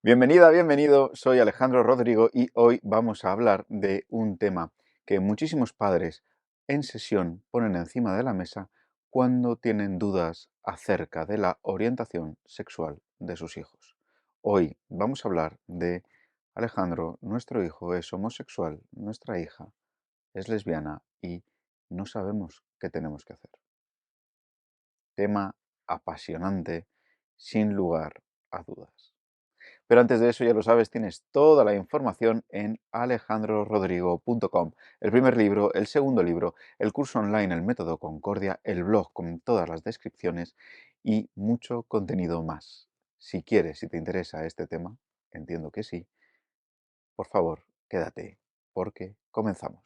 Bienvenida, bienvenido. Soy Alejandro Rodrigo y hoy vamos a hablar de un tema que muchísimos padres en sesión ponen encima de la mesa cuando tienen dudas acerca de la orientación sexual de sus hijos. Hoy vamos a hablar de Alejandro, nuestro hijo es homosexual, nuestra hija es lesbiana y no sabemos qué tenemos que hacer. Tema apasionante, sin lugar a dudas. Pero antes de eso, ya lo sabes, tienes toda la información en alejandrorodrigo.com. El primer libro, el segundo libro, el curso online, el método Concordia, el blog con todas las descripciones y mucho contenido más. Si quieres, si te interesa este tema, entiendo que sí, por favor, quédate, porque comenzamos.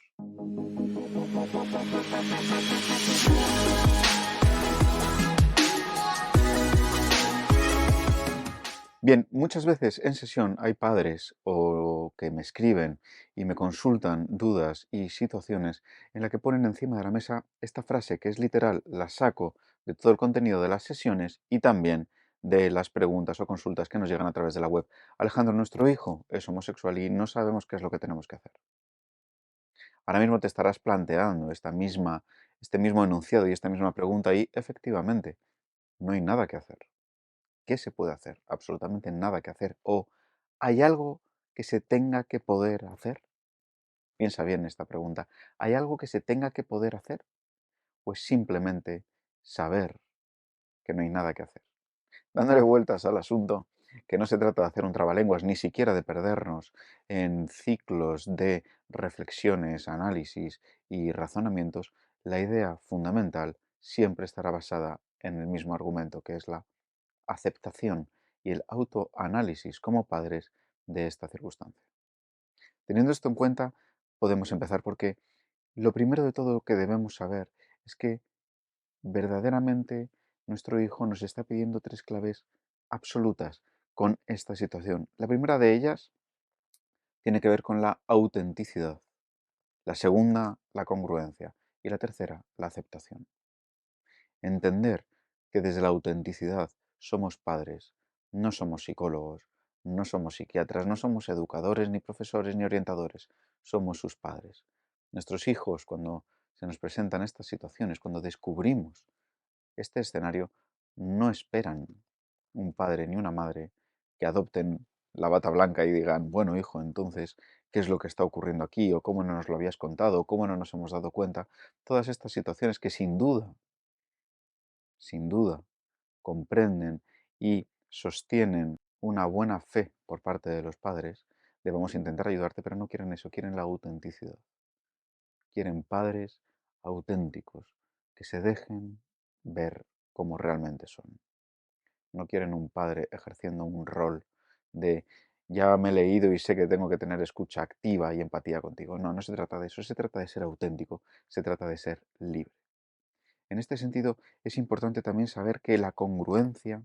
Bien, muchas veces en sesión hay padres o que me escriben y me consultan dudas y situaciones en la que ponen encima de la mesa esta frase que es literal, la saco de todo el contenido de las sesiones y también de las preguntas o consultas que nos llegan a través de la web. Alejandro, nuestro hijo es homosexual y no sabemos qué es lo que tenemos que hacer. Ahora mismo te estarás planteando este mismo enunciado y esta misma pregunta y efectivamente no hay nada que hacer. ¿Qué se puede hacer? Absolutamente nada que hacer. ¿O hay algo que se tenga que poder hacer? Piensa bien esta pregunta. ¿Hay algo que se tenga que poder hacer? Pues simplemente saber que no hay nada que hacer. Dándole vueltas al asunto, que no se trata de hacer un trabalenguas, ni siquiera de perdernos en ciclos de reflexiones, análisis y razonamientos, la idea fundamental siempre estará basada en el mismo argumento, que es la aceptación y el autoanálisis como padres de esta circunstancia. Teniendo esto en cuenta, podemos empezar porque lo primero de todo que debemos saber es que verdaderamente nuestro hijo nos está pidiendo tres claves absolutas con esta situación. La primera de ellas tiene que ver con la autenticidad, la segunda, la congruencia y la tercera, la aceptación. Entender que desde la autenticidad somos padres, no somos psicólogos, no somos psiquiatras, no somos educadores, ni profesores, ni orientadores, somos sus padres. Nuestros hijos, cuando se nos presentan estas situaciones, cuando descubrimos este escenario, no esperan un padre ni una madre que adopten la bata blanca y digan, bueno, hijo, entonces, ¿qué es lo que está ocurriendo aquí? ¿O cómo no nos lo habías contado? ¿O cómo no nos hemos dado cuenta? Todas estas situaciones que sin duda, comprenden y sostienen una buena fe por parte de los padres, debemos intentar ayudarte, pero no quieren eso, quieren la autenticidad. Quieren padres auténticos, que se dejen ver como realmente son. No quieren un padre ejerciendo un rol de ya me he leído y sé que tengo que tener escucha activa y empatía contigo. No, no se trata de eso, se trata de ser auténtico, se trata de ser libre. En este sentido, es importante también saber que la congruencia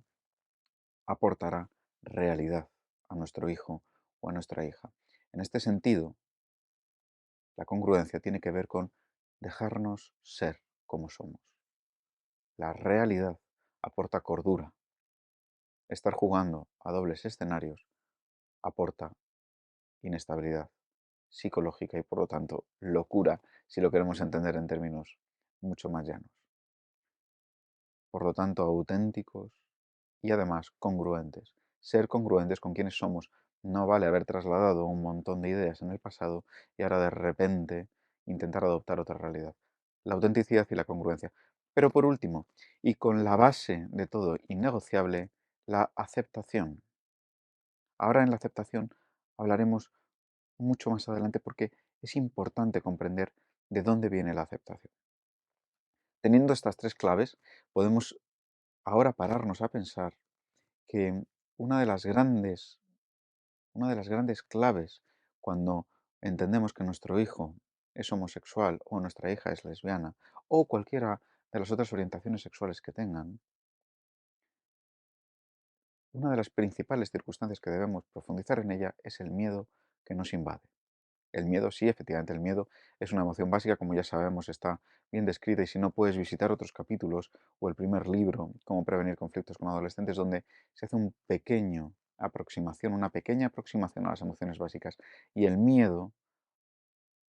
aportará realidad a nuestro hijo o a nuestra hija. En este sentido, la congruencia tiene que ver con dejarnos ser como somos. La realidad aporta cordura. Estar jugando a dobles escenarios aporta inestabilidad psicológica y por lo tanto locura si lo queremos entender en términos mucho más llanos. Por lo tanto, auténticos y además congruentes. Ser congruentes con quienes somos. No vale haber trasladado un montón de ideas en el pasado y ahora de repente intentar adoptar otra realidad. La autenticidad y la congruencia. Pero por último, y con la base de todo innegociable, la aceptación. Ahora en la aceptación hablaremos mucho más adelante porque es importante comprender de dónde viene la aceptación. Teniendo estas tres claves, podemos ahora pararnos a pensar que una de las grandes, una de las grandes claves cuando entendemos que nuestro hijo es homosexual o nuestra hija es lesbiana o cualquiera de las otras orientaciones sexuales que tengan, una de las principales circunstancias que debemos profundizar en ella es el miedo que nos invade. El miedo, sí, efectivamente, el miedo es una emoción básica, como ya sabemos, está bien descrita y si no puedes visitar otros capítulos o el primer libro, Cómo prevenir conflictos con adolescentes, donde se hace un pequeño aproximación, una pequeña aproximación a las emociones básicas. Y el miedo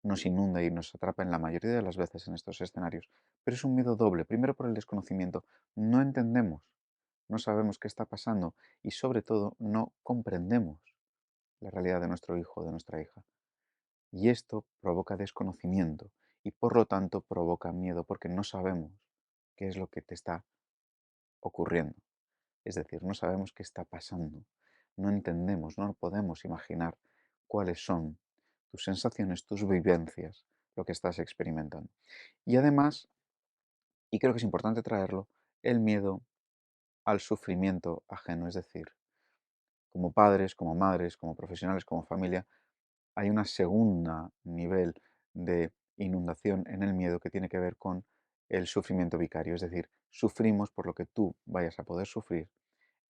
nos inunda y nos atrapa en la mayoría de las veces en estos escenarios. Pero es un miedo doble. Primero por el desconocimiento. No entendemos, no sabemos qué está pasando y sobre todo no comprendemos la realidad de nuestro hijo o de nuestra hija. Y esto provoca desconocimiento y por lo tanto provoca miedo porque no sabemos qué es lo que te está ocurriendo. Es decir, no sabemos qué está pasando. No entendemos, no podemos imaginar cuáles son tus sensaciones, tus vivencias, lo que estás experimentando. Y además, y creo que es importante traerlo, el miedo al sufrimiento ajeno. Es decir, como padres, como madres, como profesionales, como familia, hay una segunda nivel de inundación en el miedo que tiene que ver con el sufrimiento vicario. Es decir, sufrimos por lo que tú vayas a poder sufrir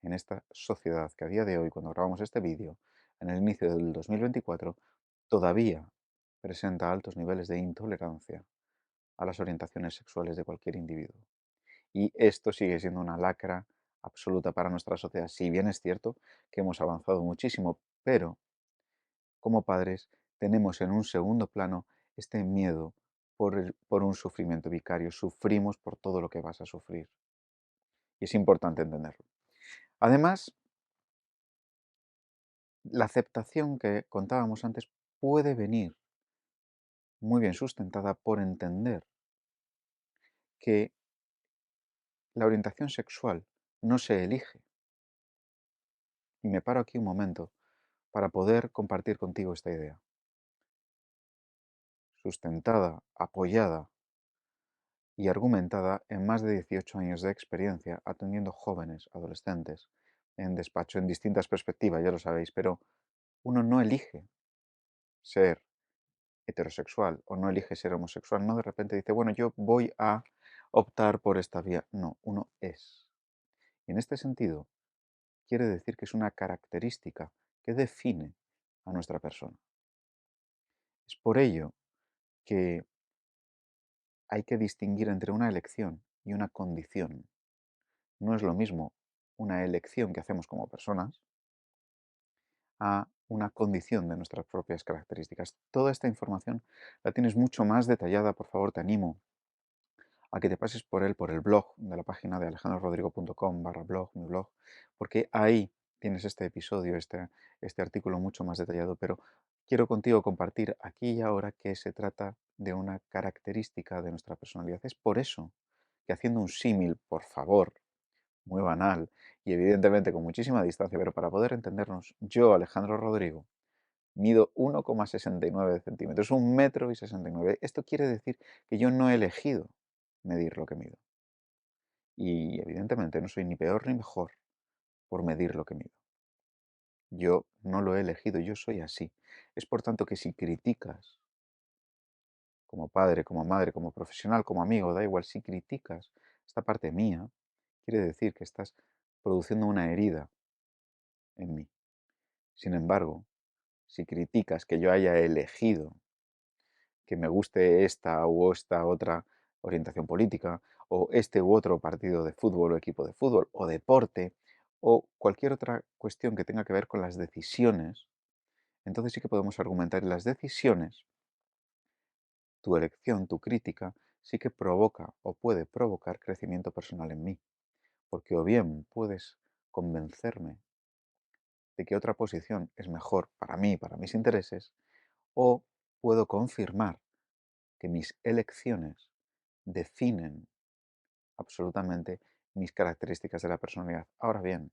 en esta sociedad que a día de hoy, cuando grabamos este vídeo, en el inicio del 2024, todavía presenta altos niveles de intolerancia a las orientaciones sexuales de cualquier individuo. Y esto sigue siendo una lacra absoluta para nuestra sociedad. Si bien es cierto que hemos avanzado muchísimo, pero como padres tenemos en un segundo plano este miedo por un sufrimiento vicario. Sufrimos por todo lo que vas a sufrir. Y es importante entenderlo. Además, la aceptación que contábamos antes puede venir muy bien sustentada por entender que la orientación sexual no se elige. Y me paro aquí un momento para poder compartir contigo esta idea. Sustentada, apoyada y argumentada en más de 18 años de experiencia atendiendo jóvenes, adolescentes, en despacho, en distintas perspectivas, ya lo sabéis, pero uno no elige ser heterosexual o no elige ser homosexual, no de repente dice, bueno, yo voy a optar por esta vía. No, uno es. Y en este sentido, quiere decir que es una característica que define a nuestra persona. Es por ello que hay que distinguir entre una elección y una condición. No es lo mismo una elección que hacemos como personas a una condición de nuestras propias características. Toda esta información la tienes mucho más detallada, por favor, te animo a que te pases por el blog de la página de alejandrorodrigo.com/blog, mi blog, porque ahí tienes este episodio, este artículo mucho más detallado, pero quiero contigo compartir aquí y ahora que se trata de una característica de nuestra personalidad. Es por eso que haciendo un símil, por favor, muy banal y evidentemente con muchísima distancia, pero para poder entendernos, yo, Alejandro Rodrigo, mido 1,69 centímetros, 1,69 m. Esto quiere decir que yo no he elegido medir lo que mido. Y evidentemente no soy ni peor ni mejor por medir lo que mido. Yo no lo he elegido, yo soy así. Es por tanto que si criticas, como padre, como madre, como profesional, como amigo, da igual, si criticas esta parte mía, quiere decir que estás produciendo una herida en mí. Sin embargo, si criticas que yo haya elegido que me guste esta u esta otra orientación política, o este u otro partido de fútbol o equipo de fútbol, o deporte, o cualquier otra cuestión que tenga que ver con las decisiones, entonces sí que podemos argumentar en las decisiones, tu elección, tu crítica, sí que provoca o puede provocar crecimiento personal en mí, porque o bien puedes convencerme de que otra posición es mejor para mí, para mis intereses, o puedo confirmar que mis elecciones definen absolutamente mis características de la personalidad. Ahora bien,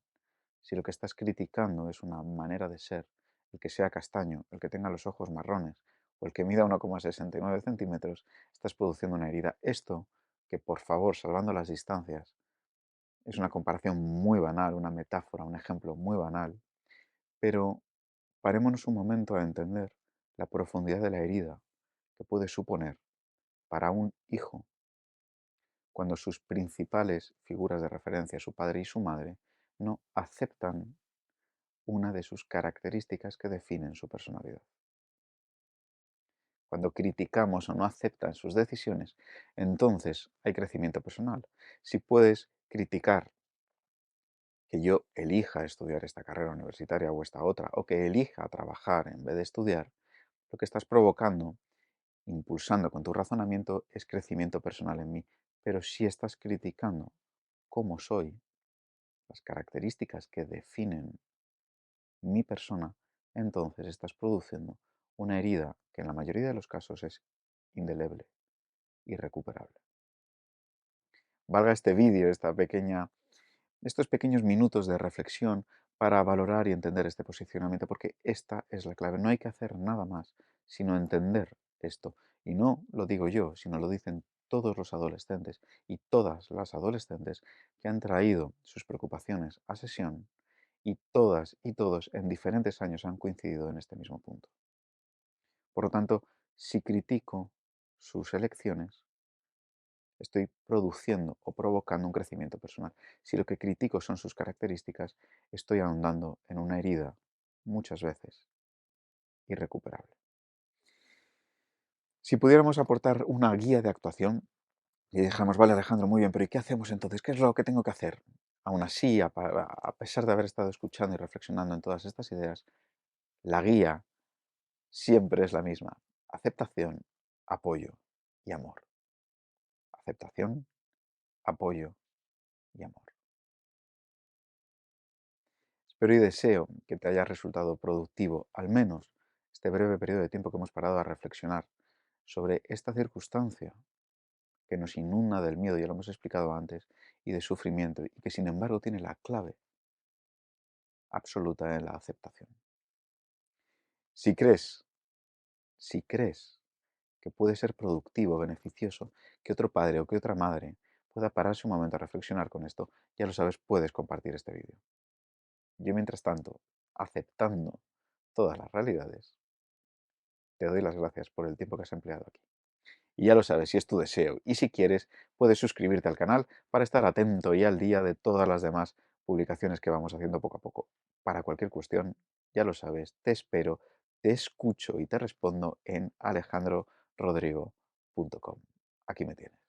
si lo que estás criticando es una manera de ser, el que sea castaño, el que tenga los ojos marrones o el que mida 1,69 centímetros, estás produciendo una herida. Esto, que por favor, salvando las distancias, es una comparación muy banal, una metáfora, un ejemplo muy banal, pero parémonos un momento a entender la profundidad de la herida que puede suponer para un hijo cuando sus principales figuras de referencia, su padre y su madre, no aceptan una de sus características que definen su personalidad. Cuando criticamos o no aceptan sus decisiones, entonces hay crecimiento personal. Si puedes criticar que yo elija estudiar esta carrera universitaria o esta otra, o que elija trabajar en vez de estudiar, lo que estás provocando, impulsando con tu razonamiento, es crecimiento personal en mí. Pero si estás criticando cómo soy, las características que definen mi persona, entonces estás produciendo una herida que en la mayoría de los casos es indeleble, irrecuperable. Valga este vídeo, estos pequeños minutos de reflexión para valorar y entender este posicionamiento, porque esta es la clave. No hay que hacer nada más, sino entender esto. Y no lo digo yo, sino lo dicen todos los adolescentes y todas las adolescentes que han traído sus preocupaciones a sesión, y todas y todos en diferentes años han coincidido en este mismo punto. Por lo tanto, si critico sus elecciones, estoy produciendo o provocando un crecimiento personal. Si lo que critico son sus características, estoy ahondando en una herida, muchas veces, irrecuperable. Si pudiéramos aportar una guía de actuación, y dejamos, vale Alejandro, muy bien, pero ¿y qué hacemos entonces? ¿Qué es lo que tengo que hacer? Aún así, a pesar de haber estado escuchando y reflexionando en todas estas ideas, la guía siempre es la misma. Aceptación, apoyo y amor. Aceptación, apoyo y amor. Espero y deseo que te haya resultado productivo, al menos este breve periodo de tiempo que hemos parado a reflexionar sobre esta circunstancia que nos inunda del miedo, ya lo hemos explicado antes, y de sufrimiento, y que sin embargo tiene la clave absoluta en la aceptación. Si crees, si crees que puede ser productivo, beneficioso, que otro padre o que otra madre pueda pararse un momento a reflexionar con esto, ya lo sabes, puedes compartir este vídeo. Yo, mientras tanto, aceptando todas las realidades, te doy las gracias por el tiempo que has empleado aquí. Y ya lo sabes, si es tu deseo y si quieres, puedes suscribirte al canal para estar atento y al día de todas las demás publicaciones que vamos haciendo poco a poco. Para cualquier cuestión, ya lo sabes, te espero, te escucho y te respondo en alejandrorodrigo.com. Aquí me tienes.